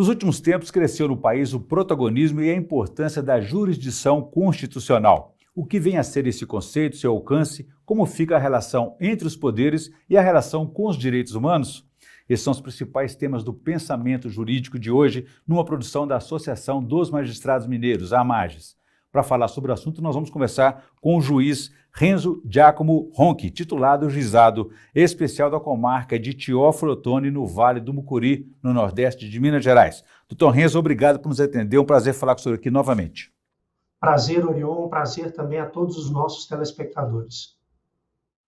Nos últimos tempos, cresceu no país o protagonismo e a importância da jurisdição constitucional. O que vem a ser esse conceito, seu alcance, como fica a relação entre os poderes e a relação com os direitos humanos? Esses são os principais temas do pensamento jurídico de hoje, numa produção da Associação dos Magistrados Mineiros, a AMAGES. Para falar sobre o assunto, nós vamos conversar com o juiz Renzo Giacomo Ronchi, titulado juizado especial da comarca de Teófilo Otoni, no Vale do Mucuri, no nordeste de Minas Gerais. Doutor Renzo, obrigado por nos atender, é um prazer falar com o senhor aqui novamente. Prazer, Orion, prazer também a todos os nossos telespectadores.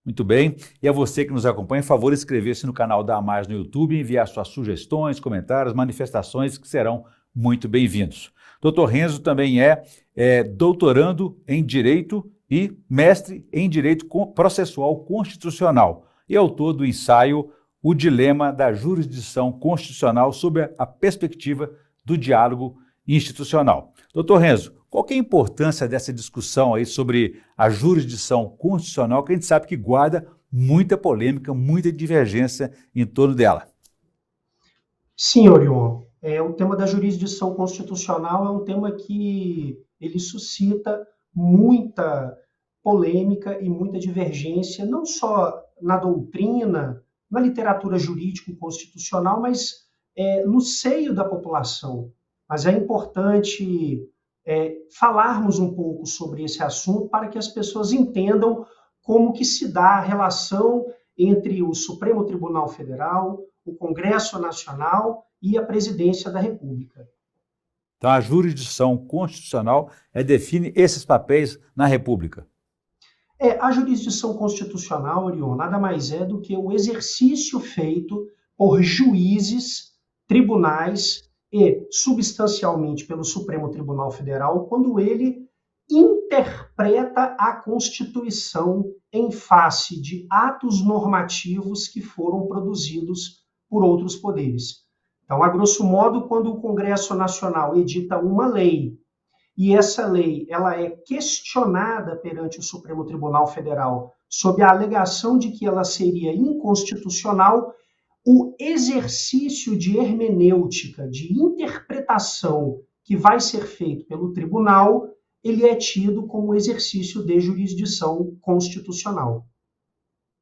Muito bem, e a você que nos acompanha, por favor, inscrever-se no canal da AMAGES no YouTube e enviar suas sugestões, comentários, manifestações que serão muito bem-vindos. Doutor Renzo também é doutorando em Direito e mestre em Direito Processual Constitucional e autor do ensaio O Dilema da Jurisdição Constitucional sob a perspectiva do diálogo institucional. Doutor Renzo, qual que é a importância dessa discussão aí sobre a jurisdição constitucional, que a gente sabe que guarda muita polêmica, muita divergência em torno dela? Sim, Orion. O tema da jurisdição constitucional é um tema que ele suscita muita polêmica e muita divergência, não só na doutrina, na literatura jurídico-constitucional, mas no seio da população. Mas é importante falarmos um pouco sobre esse assunto para que as pessoas entendam como que se dá a relação entre o Supremo Tribunal Federal, o Congresso Nacional e a Presidência da República. Então, a jurisdição constitucional define esses papéis na República. A jurisdição constitucional, Orion, nada mais é do que o exercício feito por juízes, tribunais e, substancialmente, pelo Supremo Tribunal Federal, quando ele interpreta a Constituição em face de atos normativos que foram produzidos por outros poderes. Então, a grosso modo, quando o Congresso Nacional edita uma lei e essa lei ela é questionada perante o Supremo Tribunal Federal sob a alegação de que ela seria inconstitucional, o exercício de hermenêutica, de interpretação que vai ser feito pelo tribunal, ele é tido como exercício de jurisdição constitucional.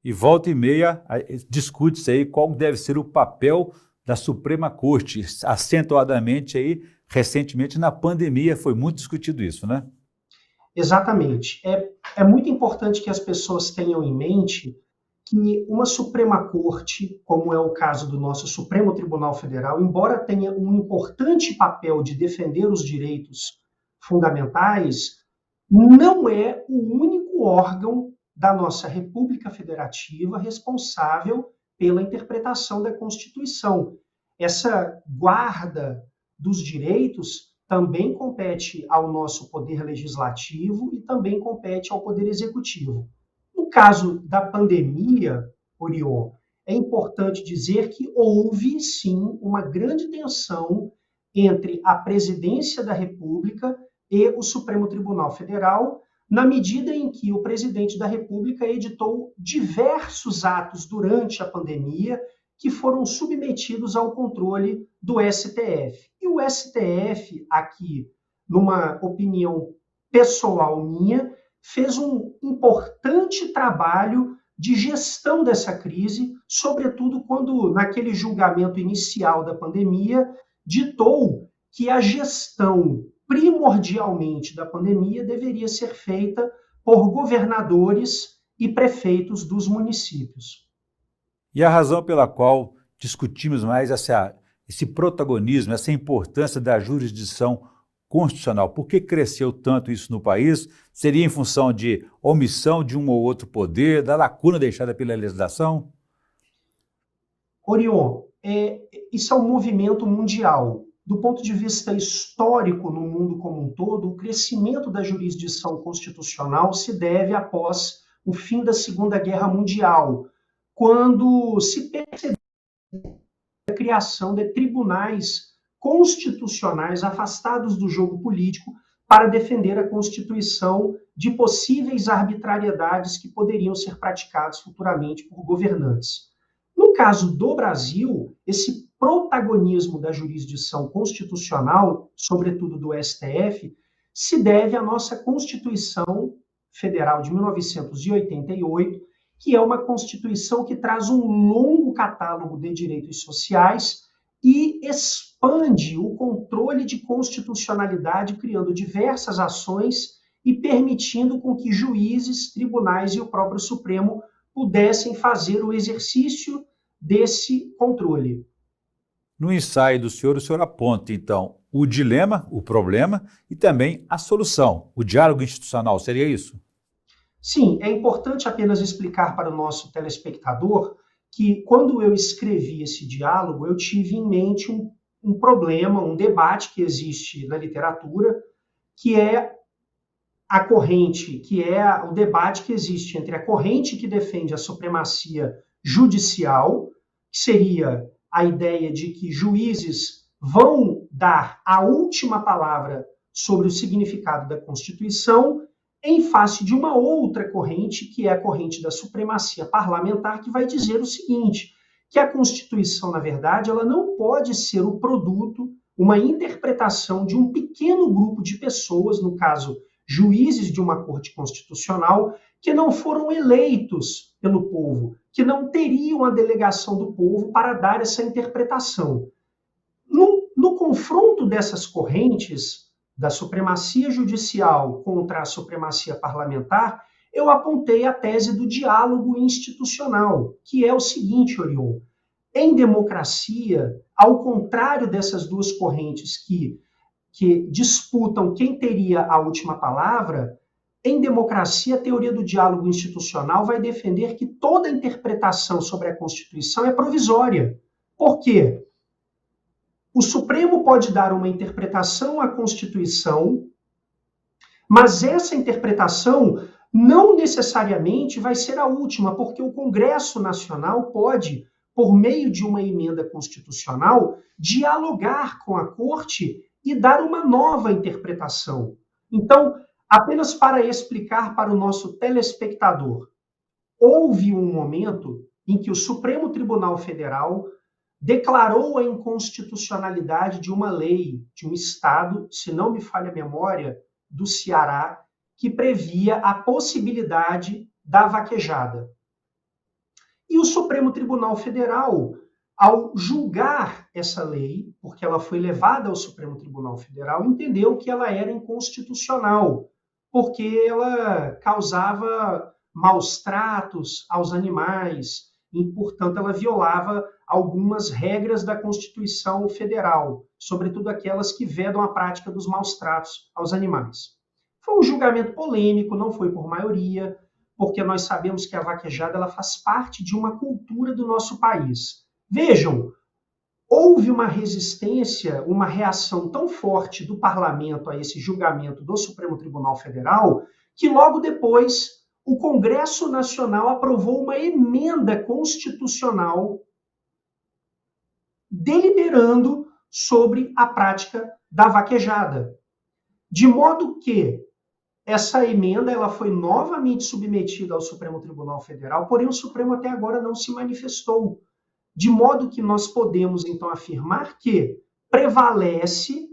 E volta e meia discute-se aí qual deve ser o papel da Suprema Corte, acentuadamente aí, recentemente na pandemia, foi muito discutido isso, né? Exatamente. É muito importante que as pessoas tenham em mente que uma Suprema Corte, como é o caso do nosso Supremo Tribunal Federal, embora tenha um importante papel de defender os direitos fundamentais, não é o único órgão da nossa República Federativa responsável pela interpretação da Constituição. Essa guarda dos direitos também compete ao nosso Poder Legislativo e também compete ao Poder Executivo. No caso da pandemia, Orion, é importante dizer que houve, sim, uma grande tensão entre a Presidência da República e o Supremo Tribunal Federal, na medida em que o presidente da República editou diversos atos durante a pandemia que foram submetidos ao controle do STF. E o STF, aqui, numa opinião pessoal minha, fez um importante trabalho de gestão dessa crise, sobretudo quando, naquele julgamento inicial da pandemia, ditou que a gestão primordialmente da pandemia deveria ser feita por governadores e prefeitos dos municípios. E a razão pela qual discutimos mais esse protagonismo, essa importância da jurisdição constitucional, por que cresceu tanto isso no país? Seria em função de omissão de um ou outro poder, da lacuna deixada pela legislação? Orion, isso é um movimento mundial. Do ponto de vista histórico no mundo como um todo, o crescimento da jurisdição constitucional se deve após o fim da Segunda Guerra Mundial, quando se percebeu a criação de tribunais constitucionais afastados do jogo político para defender a Constituição de possíveis arbitrariedades que poderiam ser praticadas futuramente por governantes. No caso do Brasil, esse protagonismo da jurisdição constitucional, sobretudo do STF, se deve à nossa Constituição Federal de 1988, que é uma Constituição que traz um longo catálogo de direitos sociais e expande o controle de constitucionalidade, criando diversas ações e permitindo com que juízes, tribunais e o próprio Supremo pudessem fazer o exercício desse controle. No ensaio do senhor, o senhor aponta, então, o dilema, o problema, e também a solução, o diálogo institucional, seria isso? Sim, é importante apenas explicar para o nosso telespectador que, quando eu escrevi esse diálogo, eu tive em mente um problema, um debate que existe na literatura, que é a corrente, que é o debate que existe entre a corrente que defende a supremacia judicial, que seria a ideia de que juízes vão dar a última palavra sobre o significado da Constituição, em face de uma outra corrente, que é a corrente da supremacia parlamentar, que vai dizer o seguinte, que a Constituição, na verdade, ela não pode ser o produto, uma interpretação de um pequeno grupo de pessoas, no caso, juízes de uma corte constitucional, que não foram eleitos pelo povo, que não teriam a delegação do povo para dar essa interpretação. No confronto dessas correntes, da supremacia judicial contra a supremacia parlamentar, eu apontei a tese do diálogo institucional, que é o seguinte, Orion, em democracia, ao contrário dessas duas correntes que disputam quem teria a última palavra, em democracia, a teoria do diálogo institucional vai defender que toda interpretação sobre a Constituição é provisória. Por quê? O Supremo pode dar uma interpretação à Constituição, mas essa interpretação não necessariamente vai ser a última, porque o Congresso Nacional pode, por meio de uma emenda constitucional, dialogar com a Corte e dar uma nova interpretação. Então, apenas para explicar para o nosso telespectador, houve um momento em que o Supremo Tribunal Federal declarou a inconstitucionalidade de uma lei de um estado, se não me falha a memória, do Ceará, que previa a possibilidade da vaquejada. E o Supremo Tribunal Federal, ao julgar essa lei, porque ela foi levada ao Supremo Tribunal Federal, entendeu que ela era inconstitucional, porque ela causava maus tratos aos animais, e, portanto, ela violava algumas regras da Constituição Federal, sobretudo aquelas que vedam a prática dos maus tratos aos animais. Foi um julgamento polêmico, não foi por maioria, porque nós sabemos que a vaquejada ela faz parte de uma cultura do nosso país. Vejam, houve uma resistência, uma reação tão forte do parlamento a esse julgamento do Supremo Tribunal Federal, que logo depois o Congresso Nacional aprovou uma emenda constitucional deliberando sobre a prática da vaquejada. De modo que essa emenda ela foi novamente submetida ao Supremo Tribunal Federal, porém o Supremo até agora não se manifestou. De modo que nós podemos, então, afirmar que prevalece,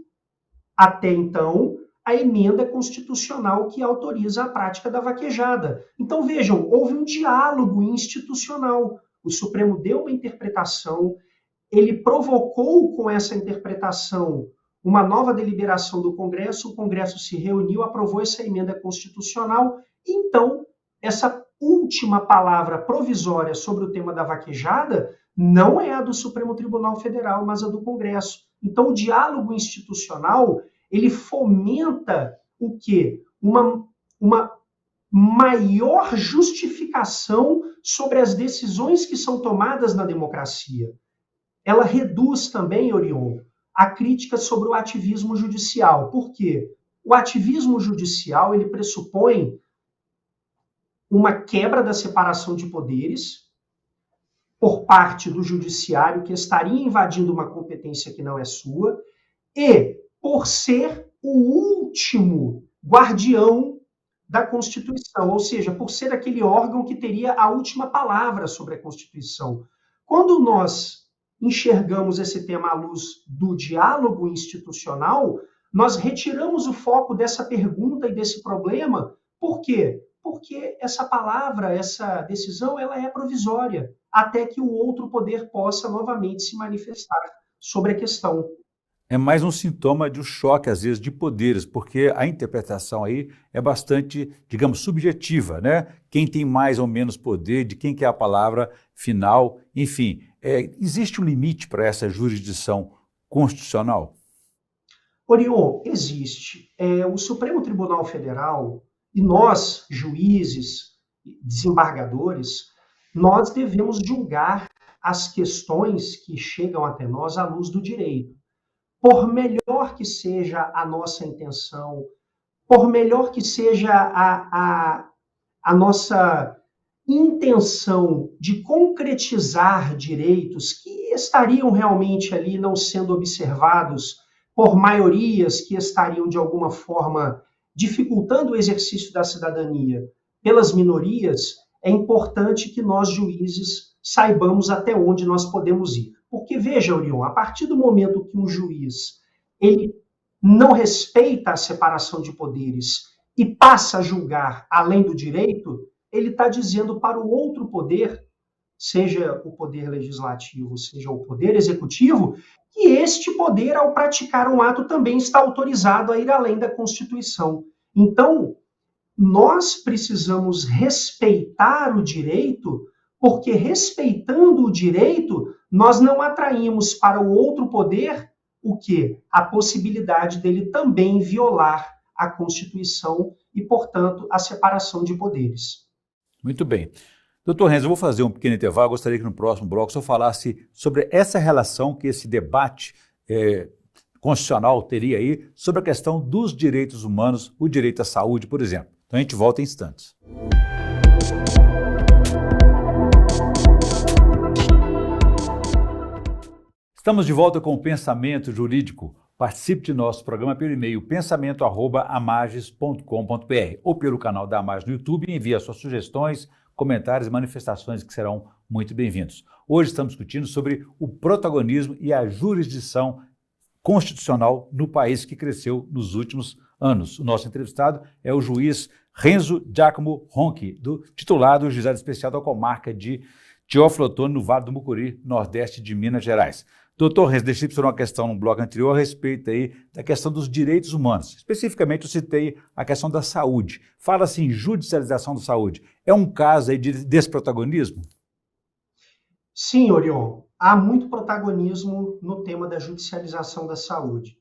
até então, a emenda constitucional que autoriza a prática da vaquejada. Então, vejam, houve um diálogo institucional. O Supremo deu uma interpretação, ele provocou com essa interpretação uma nova deliberação do Congresso, o Congresso se reuniu, aprovou essa emenda constitucional, e então, essa última palavra provisória sobre o tema da vaquejada não é a do Supremo Tribunal Federal, mas a do Congresso. Então, o diálogo institucional, ele fomenta o quê? Uma maior justificação sobre as decisões que são tomadas na democracia. Ela reduz também, Orion, a crítica sobre o ativismo judicial. Por quê? O ativismo judicial, ele pressupõe uma quebra da separação de poderes por parte do judiciário, que estaria invadindo uma competência que não é sua, e por ser o último guardião da Constituição, ou seja, por ser aquele órgão que teria a última palavra sobre a Constituição. Quando nós enxergamos esse tema à luz do diálogo institucional, nós retiramos o foco dessa pergunta e desse problema. Por quê? Porque essa palavra, essa decisão, ela é provisória, até que o outro poder possa novamente se manifestar sobre a questão. É mais um sintoma de um choque, às vezes, de poderes, porque a interpretação aí é bastante, digamos, subjetiva, né? Quem tem mais ou menos poder, de quem que é a palavra final, enfim. Existe um limite para essa jurisdição constitucional? Orion, existe. O Supremo Tribunal Federal e nós, juízes, desembargadores, nós devemos julgar as questões que chegam até nós à luz do direito. Por melhor que seja a nossa intenção, por melhor que seja a nossa intenção de concretizar direitos que estariam realmente ali não sendo observados por maiorias que estariam de alguma forma dificultando o exercício da cidadania pelas minorias, é importante que nós, juízes, saibamos até onde nós podemos ir. Porque, veja, Orion, a partir do momento que um juiz ele não respeita a separação de poderes e passa a julgar além do direito, ele está dizendo para o outro poder, seja o poder legislativo, seja o poder executivo, que este poder, ao praticar um ato, também está autorizado a ir além da Constituição. Então, nós precisamos respeitar o direito, porque respeitando o direito, nós não atraímos para o outro poder o quê? A possibilidade dele também violar a Constituição e, portanto, a separação de poderes. Muito bem. Doutor Renzo, eu vou fazer um pequeno intervalo. Eu gostaria que no próximo bloco o senhor falasse sobre essa relação que esse debate constitucional teria aí sobre a questão dos direitos humanos, o direito à saúde, por exemplo. Então a gente volta em instantes. Estamos de volta com o Pensamento Jurídico. Participe de nosso programa pelo e-mail pensamento@amages.com.br ou pelo canal da Amages no YouTube e envie as suas sugestões, comentários e manifestações que serão muito bem-vindos. Hoje estamos discutindo sobre o protagonismo e a jurisdição constitucional no país que cresceu nos últimos anos. O nosso entrevistado é o juiz Renzo Giacomo Ronchi, titular do Juizado Especial da Comarca de Teófilo Otoni, no Vale do Mucuri, nordeste de Minas Gerais. Doutor Renzo, deixei para uma questão no bloco anterior a respeito aí da questão dos direitos humanos. Especificamente, eu citei a questão da saúde. Fala-se em judicialização da saúde. É um caso aí de desprotagonismo? Sim, Orion. Há muito protagonismo no tema da judicialização da saúde.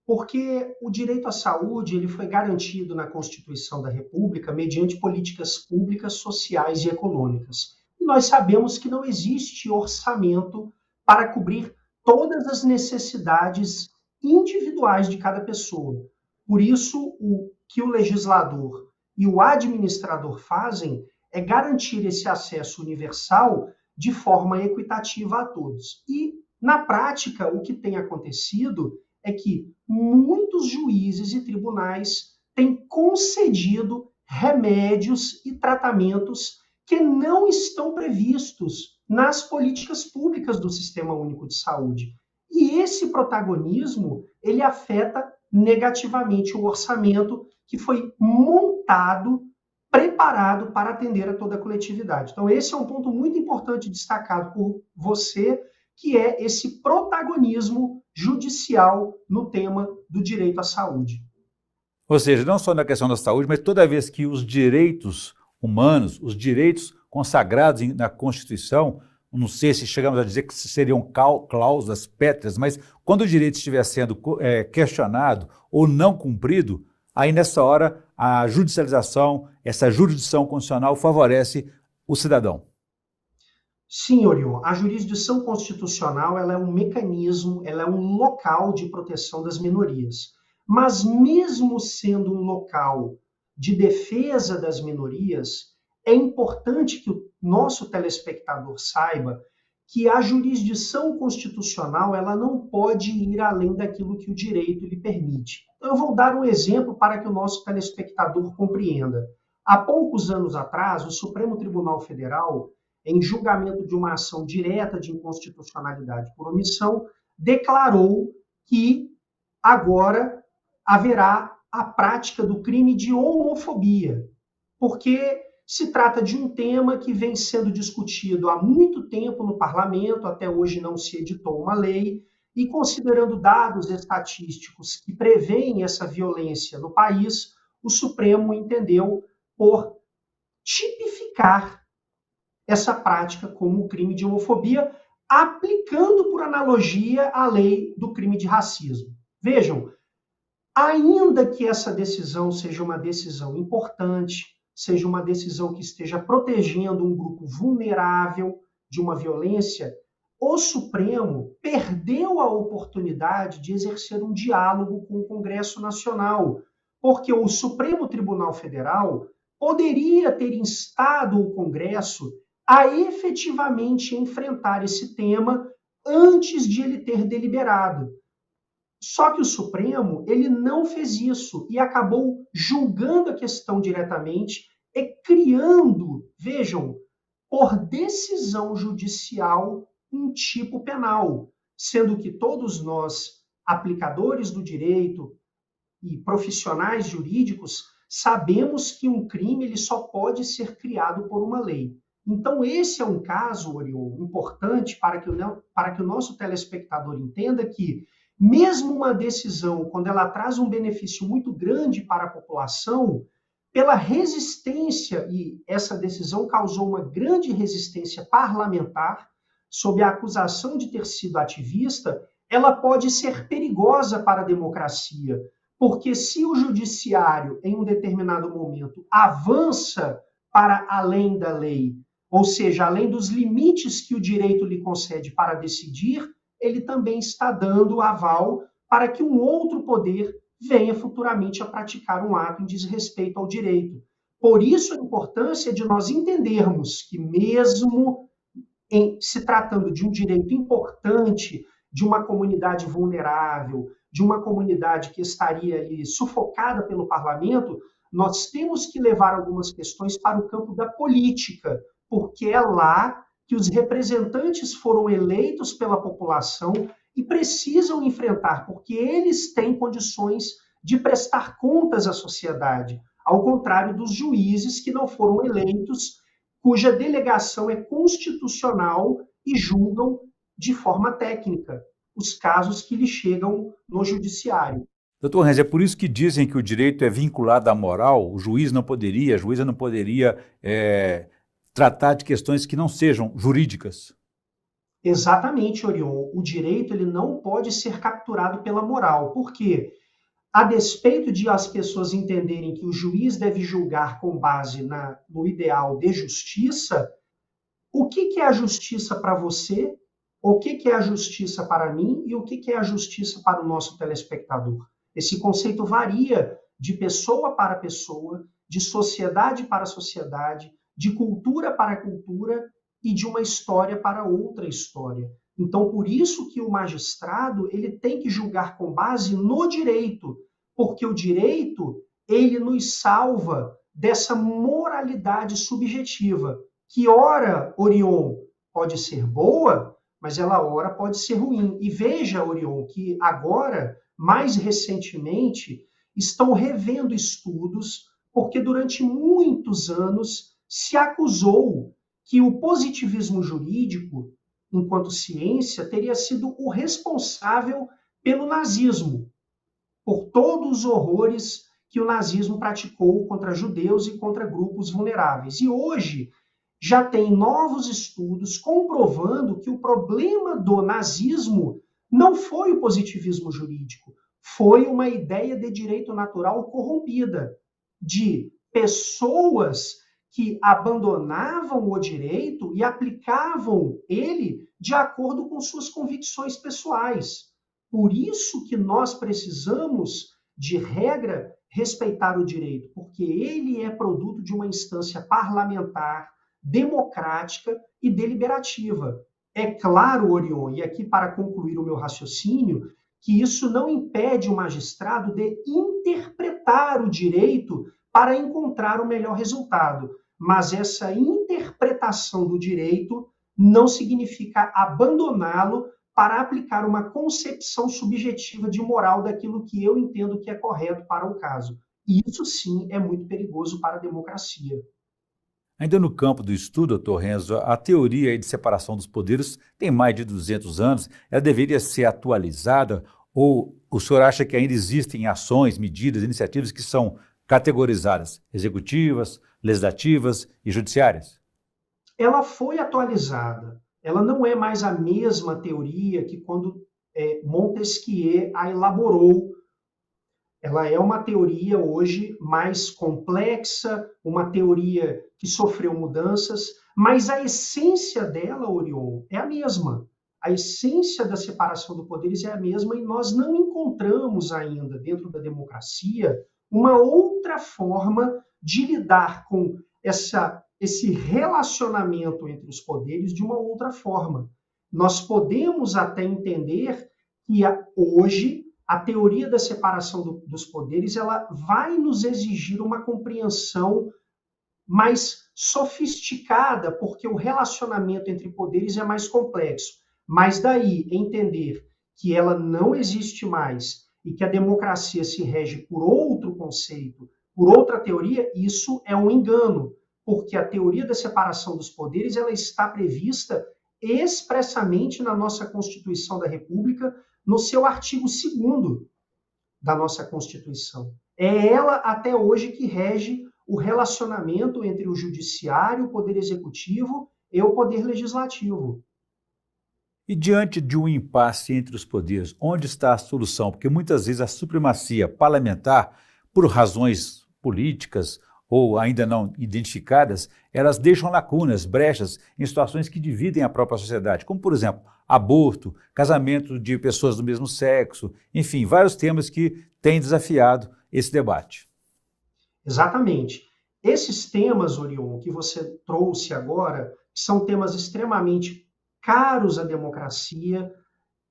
Porque o direito à saúde ele foi garantido na Constituição da República mediante políticas públicas, sociais e econômicas. E nós sabemos que não existe orçamento para cobrir todas as necessidades individuais de cada pessoa. Por isso, o que o legislador e o administrador fazem é garantir esse acesso universal de forma equitativa a todos. E, na prática, o que tem acontecido é que muitos juízes e tribunais têm concedido remédios e tratamentos que não estão previstos nas políticas públicas do Sistema Único de Saúde. E esse protagonismo, ele afeta negativamente o orçamento que foi montado, preparado para atender a toda a coletividade. Então, esse é um ponto muito importante destacado por você, que é esse protagonismo judicial no tema do direito à saúde. Ou seja, não só na questão da saúde, mas toda vez que os direitos humanos, os direitos consagrados na Constituição, não sei se chegamos a dizer que seriam cláusulas pétreas, mas quando o direito estiver sendo questionado ou não cumprido, aí nessa hora a judicialização, essa jurisdição constitucional favorece o cidadão. Sim, Orion, a jurisdição constitucional ela é um mecanismo, ela é um local de proteção das minorias. Mas mesmo sendo um local de defesa das minorias, é importante que o nosso telespectador saiba que a jurisdição constitucional ela não pode ir além daquilo que o direito lhe permite. Então, eu vou dar um exemplo para que o nosso telespectador compreenda. Há poucos anos atrás, o Supremo Tribunal Federal em julgamento de uma ação direta de inconstitucionalidade por omissão, declarou que agora haverá a prática do crime de homofobia, porque se trata de um tema que vem sendo discutido há muito tempo no parlamento, até hoje não se editou uma lei, e considerando dados estatísticos que prevêem essa violência no país, o Supremo entendeu por tipificar essa prática como crime de homofobia, aplicando por analogia a lei do crime de racismo. Vejam, ainda que essa decisão seja uma decisão importante, seja uma decisão que esteja protegendo um grupo vulnerável de uma violência, o Supremo perdeu a oportunidade de exercer um diálogo com o Congresso Nacional, porque o Supremo Tribunal Federal poderia ter instado o Congresso a efetivamente enfrentar esse tema antes de ele ter deliberado. Só que o Supremo, ele não fez isso e acabou julgando a questão diretamente e criando, vejam, por decisão judicial, um tipo penal, sendo que todos nós, aplicadores do direito e profissionais jurídicos, sabemos que um crime ele só pode ser criado por uma lei. Então, esse é um caso, Orion, importante para que o nosso telespectador entenda que, mesmo uma decisão, quando ela traz um benefício muito grande para a população, pela resistência, e essa decisão causou uma grande resistência parlamentar, sob a acusação de ter sido ativista, ela pode ser perigosa para a democracia, porque se o judiciário, em um determinado momento, avança para além da lei, ou seja, além dos limites que o direito lhe concede para decidir, ele também está dando aval para que um outro poder venha futuramente a praticar um ato em desrespeito ao direito. Por isso a importância de nós entendermos que mesmo se tratando de um direito importante, de uma comunidade vulnerável, de uma comunidade que estaria ali sufocada pelo parlamento, nós temos que levar algumas questões para o campo da política, porque é lá que os representantes foram eleitos pela população e precisam enfrentar, porque eles têm condições de prestar contas à sociedade, ao contrário dos juízes que não foram eleitos, cuja delegação é constitucional e julgam de forma técnica os casos que lhe chegam no judiciário. Doutor Renz, é por isso que dizem que o direito é vinculado à moral, o juiz não poderia, a juíza não poderia tratar de questões que não sejam jurídicas. Exatamente, Orion. O direito ele não pode ser capturado pela moral. Por quê? A despeito de as pessoas entenderem que o juiz deve julgar com base no ideal de justiça, o que é a justiça para você, o que é a justiça para mim e o que é a justiça para o nosso telespectador? Esse conceito varia de pessoa para pessoa, de sociedade para sociedade, de cultura para cultura e de uma história para outra história. Então, por isso que o magistrado ele tem que julgar com base no direito, porque o direito ele nos salva dessa moralidade subjetiva, que ora, Orion, pode ser boa, mas ela ora pode ser ruim. E veja, Orion, que agora, mais recentemente, estão revendo estudos, porque durante muitos anos se acusou que o positivismo jurídico, enquanto ciência, teria sido o responsável pelo nazismo, por todos os horrores que o nazismo praticou contra judeus e contra grupos vulneráveis. E hoje já tem novos estudos comprovando que o problema do nazismo não foi o positivismo jurídico, foi uma ideia de direito natural corrompida, de pessoas que abandonavam o direito e aplicavam ele de acordo com suas convicções pessoais. Por isso que nós precisamos, de regra, respeitar o direito, porque ele é produto de uma instância parlamentar, democrática e deliberativa. É claro, Orion, e aqui para concluir o meu raciocínio, que isso não impede o magistrado de interpretar o direito para encontrar o melhor resultado. mas essa interpretação do direito não significa abandoná-lo para aplicar uma concepção subjetiva de moral daquilo que eu entendo que é correto para o caso. E isso sim é muito perigoso para a democracia. Ainda no campo do estudo, doutor Renzo, a teoria de separação dos poderes tem mais de 200 anos, ela deveria ser atualizada ou o senhor acha que ainda existem ações, medidas, iniciativas que são categorizadas, executivas, legislativas e judiciárias? Ela foi atualizada. Ela não é mais a mesma teoria que quando Montesquieu a elaborou. Ela é uma teoria hoje mais complexa, uma teoria que sofreu mudanças, mas a essência dela, Orion, é a mesma. A essência da separação de poderes é a mesma e nós não encontramos ainda dentro da democracia uma outra forma de lidar com esse relacionamento entre os poderes de uma outra forma. Nós podemos até entender que hoje a teoria da separação dos poderes ela vai nos exigir uma compreensão mais sofisticada, porque o relacionamento entre poderes é mais complexo. Mas daí entender que ela não existe mais e que a democracia se rege por outro conceito, por outra teoria, isso é um engano, porque a teoria da separação dos poderes ela está prevista expressamente na nossa Constituição da República, no seu artigo 2º da nossa Constituição. É ela, até hoje, que rege o relacionamento entre o judiciário, o poder executivo e o poder legislativo. E diante de um impasse entre os poderes, onde está a solução? Porque muitas vezes a supremacia parlamentar, por razões políticas ou ainda não identificadas, elas deixam lacunas, brechas em situações que dividem a própria sociedade, como, por exemplo, aborto, casamento de pessoas do mesmo sexo, enfim, vários temas que têm desafiado esse debate. Exatamente. Esses temas, Orion, que você trouxe agora, são temas extremamente caros à democracia,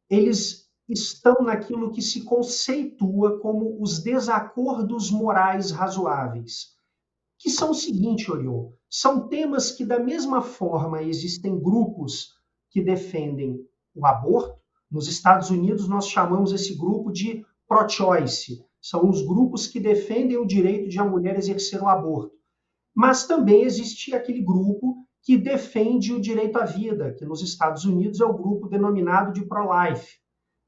eles estão naquilo que se conceitua como os desacordos morais razoáveis, que são o seguinte, Orion, são temas que da mesma forma existem grupos que defendem o aborto. Nos Estados Unidos nós chamamos esse grupo de pro-choice, são os grupos que defendem o direito de a mulher exercer o aborto. Mas também existe aquele grupo que defende o direito à vida, que nos Estados Unidos é o grupo denominado de pro-life.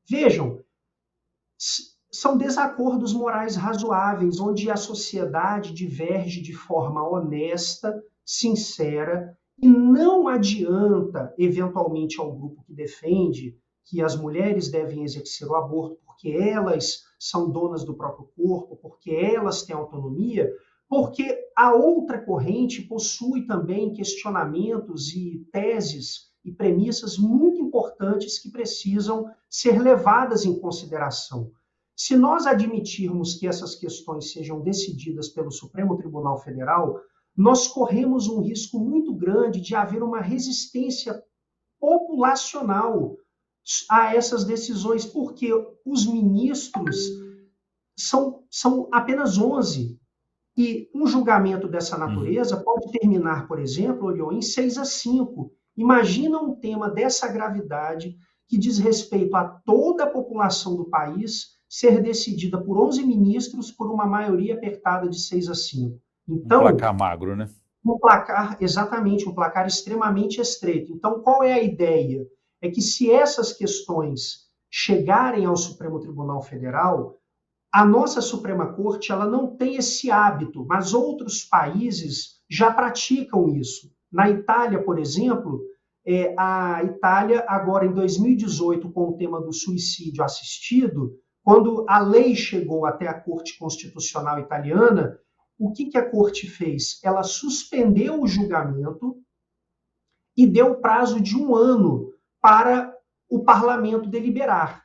Vejam, são desacordos morais razoáveis, onde a sociedade diverge de forma honesta, sincera, e não adianta, eventualmente, ao grupo que defende que as mulheres devem exercer o aborto porque elas são donas do próprio corpo, porque elas têm autonomia, porque a outra corrente possui também questionamentos e teses e premissas muito importantes que precisam ser levadas em consideração. Se nós admitirmos que essas questões sejam decididas pelo Supremo Tribunal Federal, nós corremos um risco muito grande de haver uma resistência populacional a essas decisões, porque os ministros são apenas 11. E um julgamento dessa natureza pode terminar, por exemplo, Orion, em 6-5. Imagina um tema dessa gravidade que diz respeito a toda a população do país ser decidida por 11 ministros por uma maioria apertada de 6-5. Então, um placar magro, né? Um placar, exatamente, um placar extremamente estreito. Então, qual é a ideia? É que se essas questões chegarem ao Supremo Tribunal Federal, a nossa Suprema Corte ela não tem esse hábito, mas outros países já praticam isso. Na Itália, por exemplo, a Itália, agora em 2018, com o tema do suicídio assistido, quando a lei chegou até a Corte Constitucional Italiana, o que a Corte fez? Ela suspendeu o julgamento e deu prazo de 1 ano para o parlamento deliberar.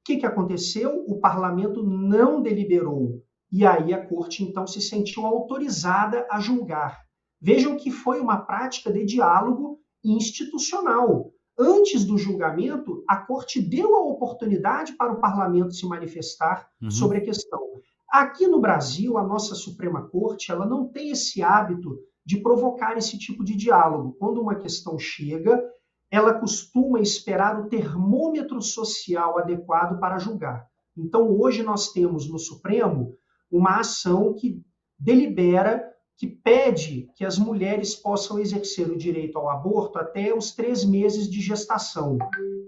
O que aconteceu? O parlamento não deliberou. E aí a corte, então, se sentiu autorizada a julgar. Vejam que foi uma prática de diálogo institucional. Antes do julgamento, a corte deu a oportunidade para o parlamento se manifestar sobre a questão. Aqui no Brasil, a nossa Suprema Corte ela não tem esse hábito de provocar esse tipo de diálogo. Quando uma questão chega, ela costuma esperar o termômetro social adequado para julgar. Então, hoje nós temos no Supremo uma ação que delibera, que pede que as mulheres possam exercer o direito ao aborto até os 3 meses de gestação.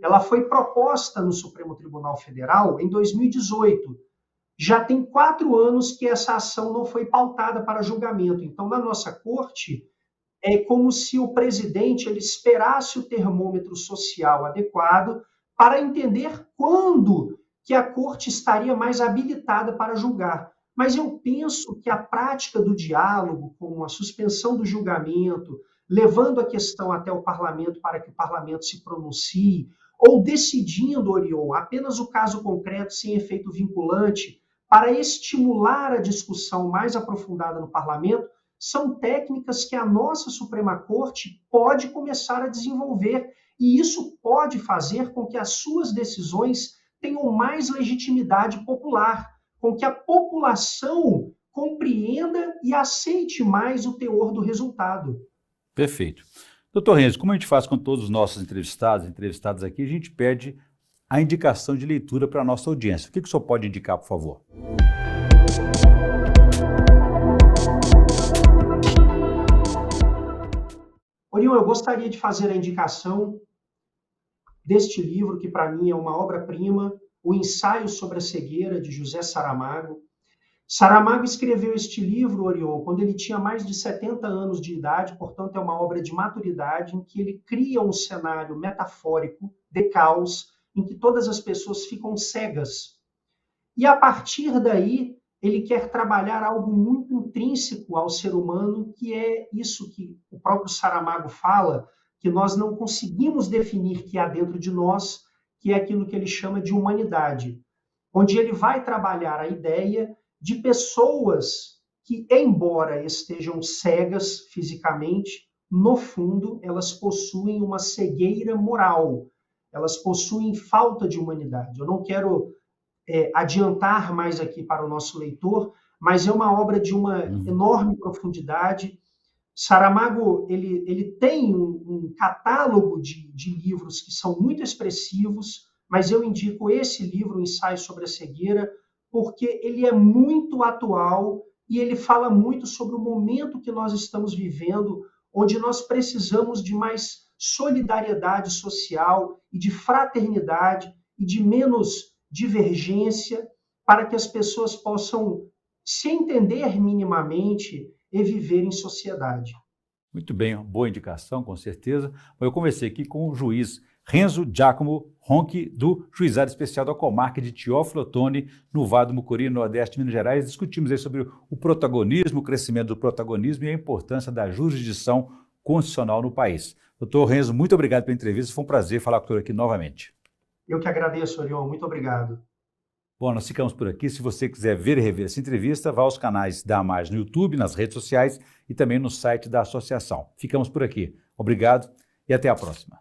Ela foi proposta no Supremo Tribunal Federal em 2018. Já tem 4 anos que essa ação não foi pautada para julgamento. Então, na nossa corte, é como se o presidente ele esperasse o termômetro social adequado para entender quando que a corte estaria mais habilitada para julgar. Mas eu penso que a prática do diálogo, como a suspensão do julgamento, levando a questão até o parlamento para que o parlamento se pronuncie, ou decidindo, Orion, apenas o caso concreto sem efeito vinculante, para estimular a discussão mais aprofundada no parlamento, são técnicas que a nossa Suprema Corte pode começar a desenvolver, e isso pode fazer com que as suas decisões tenham mais legitimidade popular, com que a população compreenda e aceite mais o teor do resultado. Perfeito. Doutor Renzo, como a gente faz com todos os nossos entrevistados aqui, a gente pede a indicação de leitura para a nossa audiência. O que o senhor pode indicar, por favor? Orion, eu gostaria de fazer a indicação deste livro, que para mim é uma obra-prima, O Ensaio sobre a Cegueira, de José Saramago. Saramago escreveu este livro, Orion, quando ele tinha mais de 70 anos de idade, portanto é uma obra de maturidade, em que ele cria um cenário metafórico de caos, em que todas as pessoas ficam cegas. E a partir daí, ele quer trabalhar algo muito intrínseco ao ser humano, que é isso que o próprio Saramago fala, que nós não conseguimos definir que há dentro de nós, que é aquilo que ele chama de humanidade, onde ele vai trabalhar a ideia de pessoas que, embora estejam cegas fisicamente, no fundo, elas possuem uma cegueira moral, elas possuem falta de humanidade. Eu não quero adiantar mais aqui para o nosso leitor, mas é uma obra de uma enorme profundidade. Saramago ele tem um catálogo de livros que são muito expressivos, mas eu indico esse livro, O Ensaio sobre a Cegueira, porque ele é muito atual e ele fala muito sobre o momento que nós estamos vivendo, onde nós precisamos de mais solidariedade social e de fraternidade e de menos divergência para que as pessoas possam se entender minimamente e viver em sociedade. Muito bem, boa indicação, com certeza. Eu conversei aqui com o juiz Renzo Giacomo Ronchi, do Juizado Especial da Comarca de Teófilo Otoni, no Vale do Mucuri, no Nordeste de Minas Gerais. Discutimos aí sobre o protagonismo, o crescimento do protagonismo e a importância da jurisdição constitucional no país. Doutor Renzo, muito obrigado pela entrevista, foi um prazer falar com o senhor aqui novamente. Eu que agradeço, Orion, muito obrigado. Bom, nós ficamos por aqui. Se você quiser ver e rever essa entrevista, vá aos canais da AMARS no YouTube, nas redes sociais e também no site da associação. Ficamos por aqui. Obrigado e até a próxima.